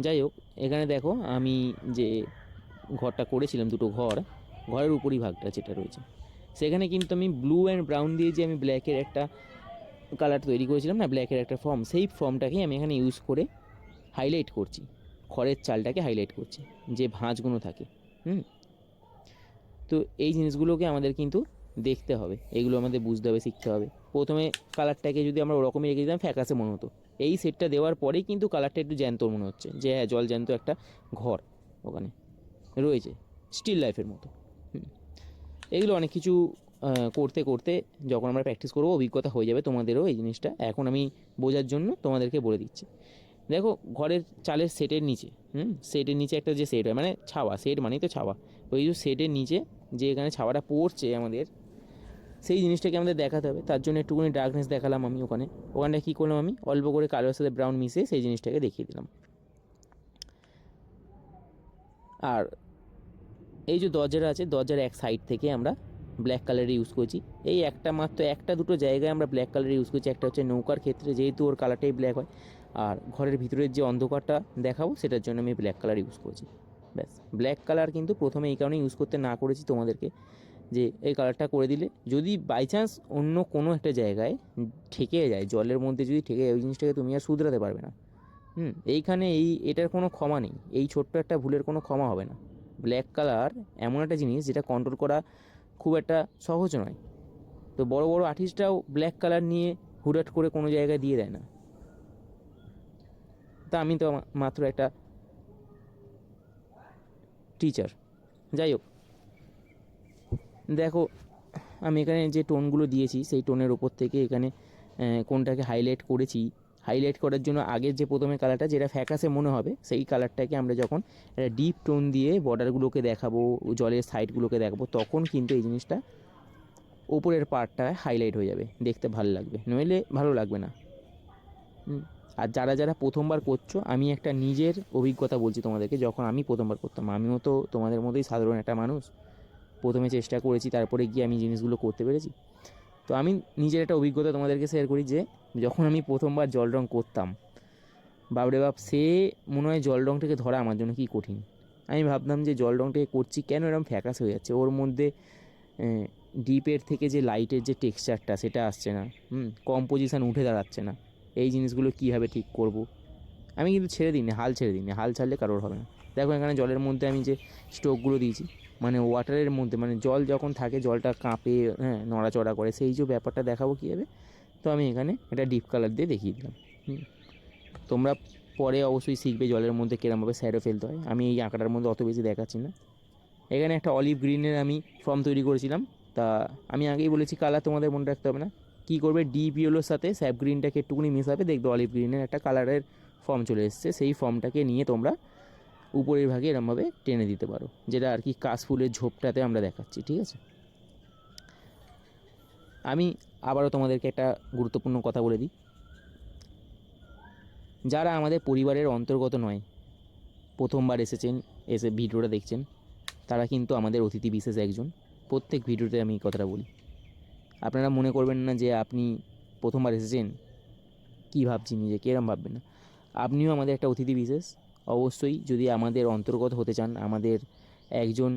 যাই হোক, এখানে দেখো আমি যে ঘরটা করেছিলাম, দুটো ঘরের উপরই ভাগটা যেটা রয়েছে, সেখানে কিন্তু আমি ব্লু অ্যান্ড ব্রাউন দিয়ে যে আমি ব্ল্যাকের একটা কালার তৈরি করেছিলাম না, ব্ল্যাকের একটা ফর্ম, সেই ফর্মটাকেই আমি এখানে ইউজ করে হাইলাইট করছি, খড়ের চালটাকে হাইলাইট করছি, যে ভাঁজগুলো থাকে। তো এই জিনিসগুলোকে আমাদের কিন্তু দেখতে হবে, এগুলো আমাদের বুঝতে হবে, শিখতে হবে। প্রথমে কালারটাকে যদি আমরা ওরকমই রেখে দিতাম ফ্যাকাসে মনে হতো, এই সেটটা দেওয়ার পরেই কিন্তু কালারটা একটু জ্যান্ত মনে হচ্ছে, যে হ্যাঁ জল জ্যান্ত একটা ঘর ওখানে রয়েছে, স্টিল লাইফের মতো। এগুলো অনেক কিছু করতে করতে যখন আমরা প্র্যাকটিস করবো অভিজ্ঞতা হয়ে যাবে তোমাদেরও এই জিনিসটা। এখন আমি বোঝার জন্য তোমাদেরকে বলে দিচ্ছি। দেখো ঘরের চালের সেটের নিচে একটা যে সেট হয়, মানে ছাওয়া, সেট মানেই তো ছাওয়া, ওই যে সেটের নিচে যে এখানে ছাওয়াটা পড়ছে আমাদের, সেই জিনিসটাকে আমাদের দেখাতে হবে। তার জন্য একটুখানি ডার্কনেস দেখালাম আমি ওখানটায় কী করলাম, আমি অল্প করে কালোর সাথে ব্রাউন মিশিয়ে সেই জিনিসটাকে দেখিয়ে দিলাম। আর এই যে দরজাটা আছে, দরজার এক সাইড থেকে আমরা ব্ল্যাক কালারের ইউজ করছি, এই একটা দুটো জায়গায় আমরা ব্ল্যাক কালারের ইউজ করছি। একটা হচ্ছে নৌকার ক্ষেত্রে, যেহেতু ওর কালারটাই ব্ল্যাক হয়, আর ঘরের ভিতরের যে অন্ধকারটা দেখাবো সেটার জন্য আমি ব্ল্যাক কালার ইউজ করছি। ব্যাস, ব্ল্যাক কালার কিন্তু প্রথমে এই কারণে ইউজ করতে না করেছি তোমাদেরকে, যে এই কালারটা করে দিলে যদি বাই চান্স অন্য কোনো একটা জায়গায় ঠেকে যায়, জলের মধ্যে যদি ঠেকে যায়, ওই জিনিসটাকে তুমি আর শুধরাতে পারবে না। এইখানে এটার কোনো ক্ষমা নেই, এই ছোট্ট একটা ভুলের কোনো ক্ষমা হবে না। ব্ল্যাক কালার এমন একটা জিনিস যেটা কন্ট্রোল করা খুব একটা সহজ নয়। তো বড় বড় আর্টিস্টরাও ব্ল্যাক কালার নিয়ে হুটহাট করে কোনো জায়গায় দিয়ে দেয় না। তা আমি তো মাত্র একটা টিচার। যাই হোক, দেখো আমি এখানে যে টোনগুলো দিয়েছি সেই টোনের ওপর থেকে এখানে কোনটাকে হাইলাইট করার জন্য আগের যে প্রথমে কালারটা যেটা ফ্যাকাসে মনে হবে, সেই কালারটাকে আমরা যখন একটা ডিপ টোন দিয়ে বর্ডারগুলোকে দেখাবো, জলের সাইডগুলোকে দেখাবো, তখন কিন্তু এই জিনিসটা ওপরের পার্টটা হাইলাইট হয়ে যাবে, দেখতে ভালো লাগবে, নইলে ভালো লাগবে না। আর যারা যারা প্রথমবার করছো, আমি একটা নিজের অভিজ্ঞতা বলছি তোমাদেরকে, যখন আমি প্রথমবার করতাম, আমিও তো তোমাদের মধ্যেই সাধারণ একটা মানুষ, প্রথমে চেষ্টা করেছি, তারপরে গিয়ে আমি জিনিসগুলো করতে পেরেছি। তো আমি নিজের একটা অভিজ্ঞতা তোমাদেরকে শেয়ার করি, যে যখন আমি প্রথমবার জল রঙ করতাম, বাপরে বাপ, সে মনে হয় জল রঙটাকে ধরা আমার জন্য কী কঠিন। আমি ভাবতাম যে জল রঙটাকে করছি কেন এরকম ফ্যাকাস হয়ে যাচ্ছে, ওর মধ্যে ডিপের থেকে যে লাইটের যে টেক্সচারটা সেটা আসছে না, কম্পোজিশান উঠে দাঁড়াচ্ছে না, এই জিনিসগুলো কীভাবে ঠিক করব। আমি কিন্তু হাল ছেড়ে দিইনি, হাল ছাড়লে কারোর হবে না। দেখো এখানে জলের মধ্যে আমি যে স্ট্রোকগুলো দিয়েছি, মানে ওয়াটারের মধ্যে, মানে জল যখন থাকে জলটা কাঁপে, নড়াচড়া করে, সেই যে ব্যাপারটা দেখাবো কীভাবে, তো আমি এখানে এটা ডিপ কালার দিয়ে দেখিয়ে দিলাম। তোমরা পরে অবশ্যই শিখবে জলের মধ্যে কীরকমভাবে শ্যাডো ফেলতে হয়, আমি এই আঁকাটার মধ্যে অত বেশি দেখাচ্ছি না। এখানে একটা অলিভ গ্রিনের আমি ফর্ম তৈরি করেছিলাম। তা আমি আগেই বলেছি কালার তোমাদের মনে রাখতে হবে না, কী করবে, ডিপ ইয়েলোর সাথে স্যাপ গ্রিনটাকে একটুকুনি মেশাবে, দেখবে অলিভ গ্রিনের একটা কালারের ফর্ম চলে এসছে। সেই ফর্মটাকে নিয়ে তোমরা উপরের ভাগে এরমভাবে টেনে দিতে পারো, যেটা আর কি কাশফুলের ঝোপটাতে আমরা দেখাচ্ছি, ঠিক আছে। আমি আবারও তোমাদেরকে একটা গুরুত্বপূর্ণ কথা বলে দিই, যারা আমাদের পরিবারের অন্তর্গত নয়, প্রথমবার এসেছেন, এসে ভিডিওটা দেখছেন, তারা কিন্তু আমাদের অতিথি বিশেষ একজন। প্রত্যেক ভিডিওতে আমি এই কথাটা বলি। আপনারা মনে করবেন না যে আপনি প্রথমবার এসেছেন কী ভাবছি নিজেকে, এরম ভাববেন না। আপনিও আমাদের একটা অতিথি বিশেষ। অবশ্যই যদি আমাদের অন্তর্গত হতে চান, আমাদের একজন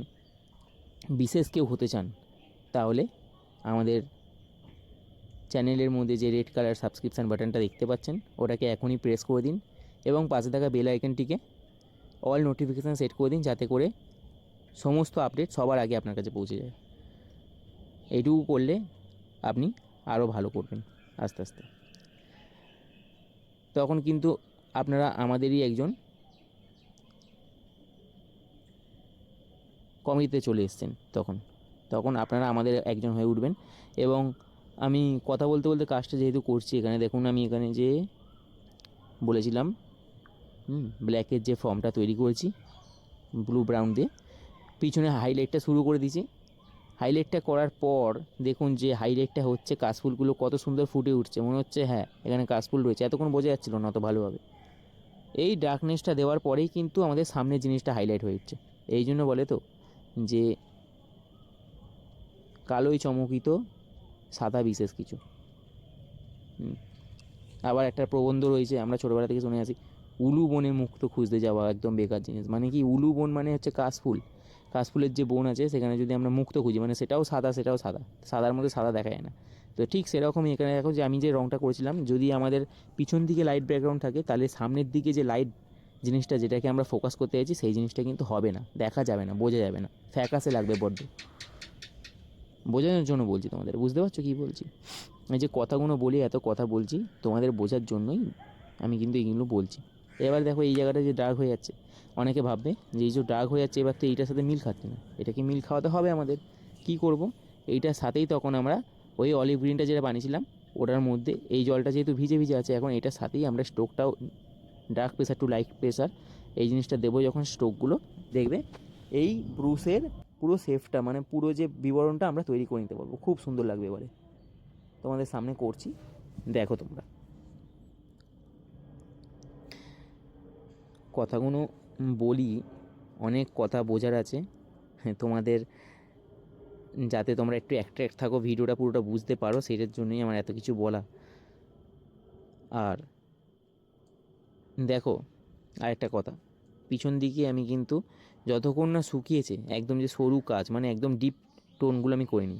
বিশেষ কেউ হতে চান, তাহলে আমাদের চ্যানেলের মধ্যে যে রেড কালার সাবস্ক্রিপশান বাটনটা দেখতে পাচ্ছেন, ওটাকে এখনই প্রেস করে দিন এবং পাশে থাকা বেল আইকনটিকে অল নোটিফিকেশান সেট করে দিন, যাতে করে সমস্ত আপডেট সবার আগে আপনার কাছে পৌঁছে যায়। এইটুকু করলে আপনি আরও ভালো করবেন আস্তে আস্তে। তখন কিন্তু আপনারা আমাদেরই একজন কমিটিতে চলে এসেছেন। তখন আপনারা আমাদের একজন হয়ে উঠবেন। এবং আমি কথা বলতে বলতে কাজটা যেহেতু করছি, এখানে দেখুন আমি এখানে যে বলেছিলাম ব্ল্যাকের যে ফর্মটা তৈরি করেছি ব্লু ব্রাউন দিয়ে, পিছনে হাইলাইটটা শুরু করে দিয়েছি। হাইলাইটটা করার পর দেখুন যে হাইলাইটটা হচ্ছে, কাশফুলগুলো কত সুন্দর ফুটে উঠছে, মনে হচ্ছে হ্যাঁ এখানে কাশফুল রয়েছে। এতক্ষণ বোঝা যাচ্ছিল না অত ভালোভাবে। এই ডার্কনেসটা দেওয়ার পরেই কিন্তু আমাদের সামনের জিনিসটা হাইলাইট হয়ে উঠছে। এই জন্য বলে তো যে কালোই চমকিত সাদা বিশেষ কিছু। আবার একটা প্রবন্ধ রয়েছে, আমরা ছোটোবেলা থেকে শুনে আসি, উলু বনে মুক্ত খুঁজতে যাওয়া একদম বেকার জিনিস। মানে কি, উলু বন মানে হচ্ছে কাশফুল। কাশফুলের যে বন আছে সেখানে যদি আমরা মুক্ত খুঁজি, মানে সেটাও সাদা, সাদার মধ্যে সাদা দেখা যায় না। তো ঠিক সেরকমই এখানে দেখো যে আমি যে রঙটা করেছিলাম, যদি আমাদের পিছন দিকে লাইট ব্যাকগ্রাউন্ড থাকে, তাহলে সামনের দিকে যে লাইট জিনিসটা, যেটাকে আমরা ফোকাস করতে চাইছি, সেই জিনিসটা কিন্তু হবে না, দেখা যাবে না, বোঝা যাবে না, ফ্যাকাসে লাগবে বড্ড। বোঝানোর জন্য বলছি তোমাদের, বুঝতে পারছো কী বলছি? এই যে কথাগুলো বলি, এত কথা বলছি তোমাদের বোঝার জন্যই আমি কিন্তু এইগুলো বলছি। এবার দেখো এই জায়গাটা যে ডার্ক হয়ে যাচ্ছে, অনেকে ভাববে যে এই যে ডার্ক হয়ে যাচ্ছে, এবার তো এইটার সাথে মিল খাচ্ছে না, এটাকে মিল খাওয়াতে হবে আমাদের। কি করব, এইটার সাথেই তখন আমরা ওই অলিভ গ্রিনটা যেটা বানিয়েছিলাম ওটার মধ্যে, এই জলটা যেহেতু ভিজে ভিজে আছে, এখন এটার সাথেই আমরা স্ট্রোকটাও, dark pressure to light pressure, এই জিনিসটা দেবো যখন, স্ট্রোকগুলো দেখবে এই ব্রুশের পুরো শেফটা, মানে পুরো যে বিবরণটা আমরা তৈরি করে নিতে পারবো, খুব সুন্দর লাগবে। এবারে তোমাদের সামনে করছি, দেখো তোমরা। কথাগুলো বলি, অনেক কথা বোঝার আছে তোমাদের, যাতে তোমরা একটু অ্যাট্রাক্ট থাকো, ভিডিওটা পুরোটা বুঝতে পারো, সেটার জন্যই আমার এত কিছু বলা। আর দেখো আরেকটা কথা, পিছন দিকে আমি কিন্তু যতক্ষণ না শুকিয়েছে একদম, যে সরু কাজ, মানে একদম ডিপ টোনগুলো আমি করিনি।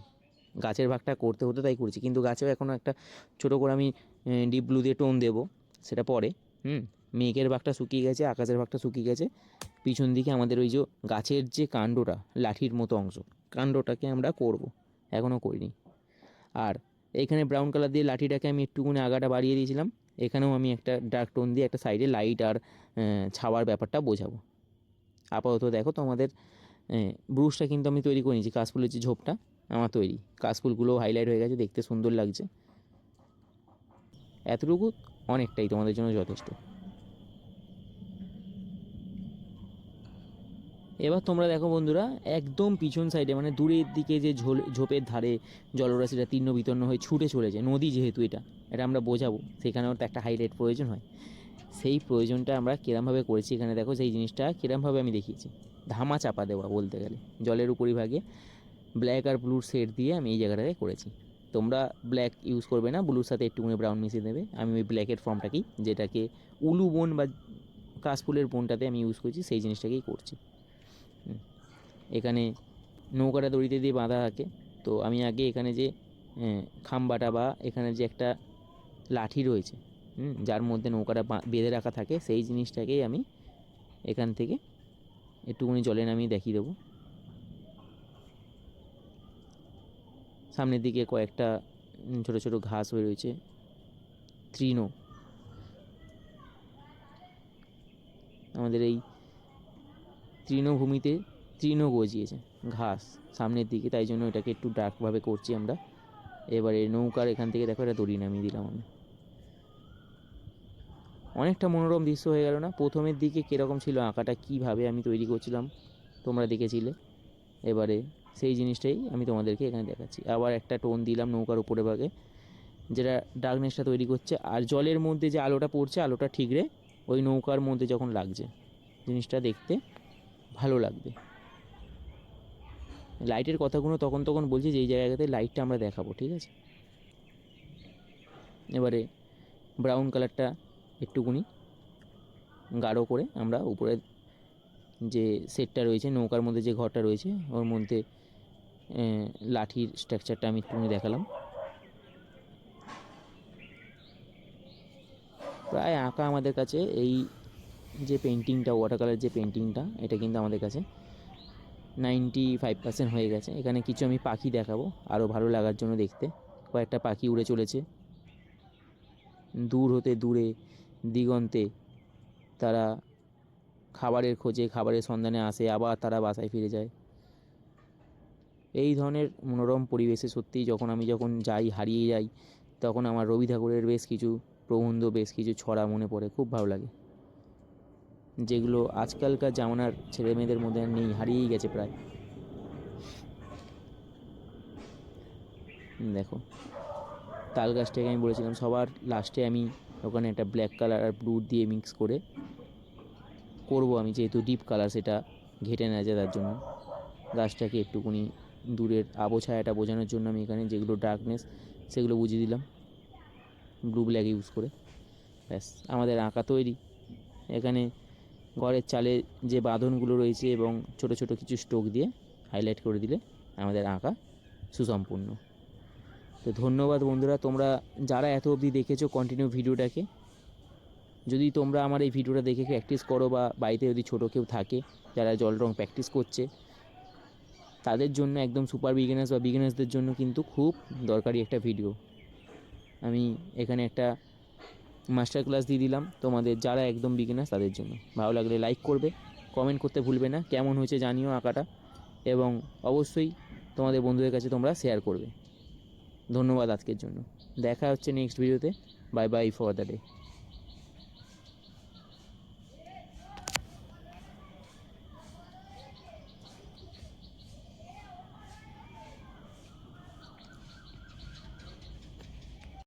গাছের ভাগটা করতে হতো তাই করেছি, কিন্তু গাছেও এখনও একটা ছোটো করে আমি ডিপ ব্লু দিয়ে টোন দেবো, সেটা পরে। মেঘের ভাগটা শুকিয়ে গেছে, আকাশের ভাগটা শুকিয়ে গেছে। পিছন দিকে আমাদের ওই যে গাছের যে কাণ্ডটা, লাঠির মতো অংশ, কাণ্ডটাকে আমরা করব, এখনও করিনি। আর এখানে ব্রাউন কালার দিয়ে লাঠিটাকে আমি একটুকুনি আগাটা বাড়িয়ে দিয়েছিলাম, এখানেও আমি একটা ডার্ক টোন দিয়ে একটা সাইডে লাইট আর ছাওয়ার ব্যাপারটা বোঝাবো। আপাতত দেখো তোমাদের ব্রুশটা কিন্তু আমি তৈরি করে নিয়েছি, কাশফুলের যে ঝোপটা আমার তৈরি, কাশফুলগুলো হাইলাইট হয়ে গেছে, দেখতে সুন্দর লাগছে। এতটুকু অনেকটাই তোমাদের জন্য যথেষ্ট। এবার তোমরা দেখো বন্ধুরা, একদম পিছন সাইডে, মানে দূরের দিকে যে ঝোপের ধারে জলরাশিটা তীর্ণ বিতর্ণ হয়ে ছুটে চলেছে, নদী যেহেতু এটা আমরা বোঝাবো, সেখানেও তো একটা হাইলাইট প্রয়োজন হয়। সেই প্রয়োজনটা আমরা কীরমভাবে করেছি, এখানে দেখো সেই জিনিসটা কীরমভাবে আমি দেখিয়েছি, ধামা চাপা দেওয়া বলতে গেলে, জলের উপরিভাগে ব্ল্যাক আর ব্লুর শেড দিয়ে আমি এই জায়গাটাকে করেছি। তোমরা ব্ল্যাক ইউজ করবে না, ব্লুর সাথে একটুখানি ব্রাউন মিশিয়ে দেবে। আমি ওই ব্ল্যাকের ফর্মটাকেই, যেটাকে উলু বন বা কাশফুলের বনটাতে আমি ইউজ করছি, সেই জিনিসটাকেই করছি। এখানে নৌকাটা দড়িতে দিয়ে বাঁধা থাকে, তো আমি আগে এখানে যে খাম্বাটা বা এখানে যে একটা লাঠি রয়েছে, যার মধ্যে নৌকাটা বেঁধে রাখা থাকে, সেই জিনিসটাকেই আমি এখান থেকে একটুখানি জলে নামিয়ে দেখিয়ে দেবো। সামনের দিকে কয়েকটা ছোটো ছোটো ঘাস হয়ে রয়েছে, তৃণ, আমাদের এই তৃণভূমিতে তৃণ গজিয়েছে, ঘাস সামনের দিকে, তাই জন্য এটাকে একটু ডার্কভাবে করছি আমরা। এবারে নৌকার এখান থেকে দেখো একটা দড়ি নামিয়ে দিলাম আমি, অনেকটা মনোরম দৃশ্য হয়ে গেল না? প্রথমের দিকে কীরকম ছিল আঁকাটা, কীভাবে আমি তৈরি করছিলাম তোমরা দেখেছিলে, এবারে সেই জিনিসটাই আমি তোমাদেরকে এখানে দেখাচ্ছি। আবার একটা টোন দিলাম নৌকার উপরে ভাগে, যেটা ডার্কনেসটা তৈরি করছে। আর জলের মধ্যে যে আলোটা পড়ছে, আলোটা ঠিকরে ওই নৌকার মধ্যে যখন লাগছে, জিনিসটা দেখতে ভালো লাগবে। লাইটের কথাগুলো তখন বলছি, যে এই জায়গাতে লাইটটা আমরা দেখাবো, ঠিক আছে। এবারে ব্রাউন কালারটা একটুকুনি গাঢ় করে আমরা উপরে যে সেটটা রয়েছে, নৌকার মধ্যে যে ঘরটা রয়েছে, ওর মধ্যে লাঠির স্ট্রাকচারটা আমি একটুখানি দেখালাম। প্রায় আঁকা আমাদের কাছে এই যে পেন্টিংটা, ওয়াটার কালার যে পেন্টিংটা, এটা কিন্তু আমাদের কাছে 95% হয়ে গেছে। এখানে কিছু আমি পাখি দেখাবো আরও ভালো লাগার জন্য দেখতে। কয়েকটা পাখি উড়ে চলেছে দূর হতে, দূরে দিগন্তে। তারা খাবারের খোঁজে, খাবারের সন্ধানে আসে, আবার তারা বাসায় ফিরে যায়। এই ধরনের মনোরম পরিবেশে সত্যিই যখন যাই, হারিয়ে যাই, তখন আমার রবি ঠাকুরের বেশ কিছু প্রবন্ধ, বেশ কিছু ছড়া মনে পড়ে, খুব ভালো লাগে, যেগুলো আজকালকার জামানার ছেলে মেয়েদের মধ্যে আর নেই, হারিয়েই গেছে প্রায়। দেখো তাল গাছটাকে আমি বলেছিলাম সবার লাস্টে আমি ওখানে একটা ব্ল্যাক কালার আর ব্লু দিয়ে মিক্স করে করবো আমি, যেহেতু ডিপ কালার সেটা ঘেটে নেওয়া যায়, তার জন্য গাছটাকে একটুকুনি দূরের আবছায়াটা বোঝানোর জন্য আমি এখানে যেগুলো ডার্কনেস সেগুলো বুঝিয়ে দিলাম ব্লু ব্ল্যাক ইউজ করে। ব্যাস, আমাদের আঁকা তৈরি। এখানে ঘরের চালে যে বাঁধনগুলো রয়েছে এবং ছোট ছোট কিছু স্ট্রোক দিয়ে হাইলাইট করে দিলে আমাদের আঁকা সুসম্পূর্ণ। তো ধন্যবাদ বন্ধুরা, তোমরা যারা এত অবধি দেখেছো কন্টিনিউ ভিডিওটাকে। যদি তোমরা আমার এই ভিডিওটা দেখে প্র্যাকটিস করো, বা বাড়িতে যদি ছোটো কেউ থাকে যারা জল রং প্র্যাকটিস করছে, তাদের জন্য একদম সুপার বিগিনার্স বা বিগিনার্সদের জন্য কিন্তু খুব দরকারি একটা ভিডিও। আমি এখানে একটা মাস্টার ক্লাস দিয়ে দিলাম তোমাদের যারা একদম বিগিনার্স তাদের জন্য। ভালো লাগলে লাইক করবে, কমেন্ট করতে ভুলবে না, কেমন হয়েছে জানিও আঁকাটা, এবং অবশ্যই তোমাদের বন্ধুদের কাছে তোমরা শেয়ার করবে। ধন্যবাদ আজকের জন্য, দেখা হচ্ছে নেক্সট ভিডিওতে। Bye bye for the day.